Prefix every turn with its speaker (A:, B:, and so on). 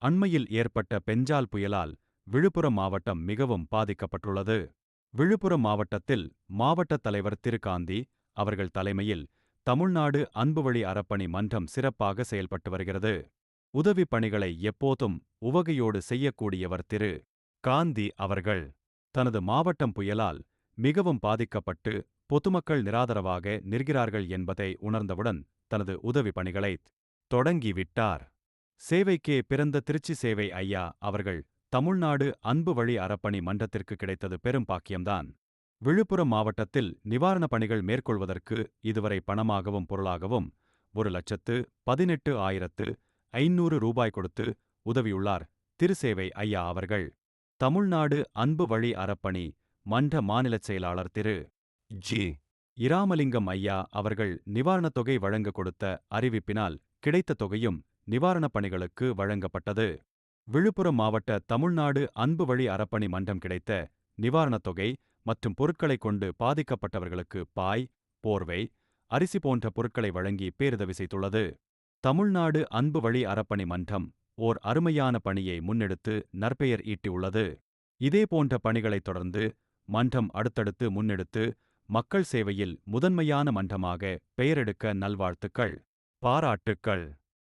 A: அண்மையில் ஏற்பட்ட பெஞ்சால் புயலால் விழுப்புரம் மாவட்டம் மிகவும் பாதிக்கப்பட்டுள்ளது. விழுப்புரம் மாவட்டத்தில் மாவட்டத் தலைவர் திரு காந்தி அவர்கள் தலைமையில் தமிழ்நாடு அன்புவழி அறப்பணி மன்றம் சிறப்பாக செயல்பட்டு வருகிறது. உதவி பணிகளை எப்போதும் உவகையோடு செய்யக்கூடியவர் திரு காந்தி அவர்கள் தனது மாவட்டம் புயலால் மிகவும் பாதிக்கப்பட்டு பொதுமக்கள் நிராதரவாக நிற்கிறார்கள் என்பதை உணர்ந்தவுடன் தனது உதவி பணிகளைத் தொடங்கிவிட்டார். சேவைக்கே பிறந்த திருச்சி சேவை ஐயா அவர்கள் தமிழ்நாடு அன்பு வழி அறப்பணி மன்றத்திற்கு கிடைத்தது பெரும் பாக்கியம்தான். விழுப்புரம் மாவட்டத்தில் நிவாரணப் பணிகள் மேற்கொள்வதற்கு இதுவரை பணமாகவும் பொருளாகவும் 1,18,500 ரூபாய் கொடுத்து உதவியுள்ளார் திருசேவை ஐயா அவர்கள். தமிழ்நாடு அன்பு வழி அறப்பணி மன்ற மாநிலச் செயலாளர் திரு ஜி. இராமலிங்கம் ஐயா அவர்கள் நிவாரணத் தொகை வழங்க கொடுத்த அறிவிப்பினால் கிடைத்த தொகையும் நிவாரணப் பணிகளுக்கு வழங்கப்பட்டது. விழுப்புரம் மாவட்ட தமிழ்நாடு அன்பு வழி அறப்பணி மன்றம் கிடைத்த நிவாரணத் தொகை மற்றும் பொருட்களைக் கொண்டு பாதிக்கப்பட்டவர்களுக்கு பாய், போர்வை, அரிசி போன்ற பொருட்களை வழங்கி பேருதவி செய்துள்ளது. தமிழ்நாடு அன்பு வழி அறப்பணி மன்றம் ஓர் அருமையான பணியை முன்னெடுத்து நற்பெயர் ஈட்டியுள்ளது. இதேபோன்ற பணிகளைத் தொடர்ந்து மன்றம் அடுத்தடுத்து முன்னெடுத்து மக்கள் சேவையில் முதன்மையான மன்றமாக பெயரெடுக்க நல்வாழ்த்துக்கள், பாராட்டுக்கள்.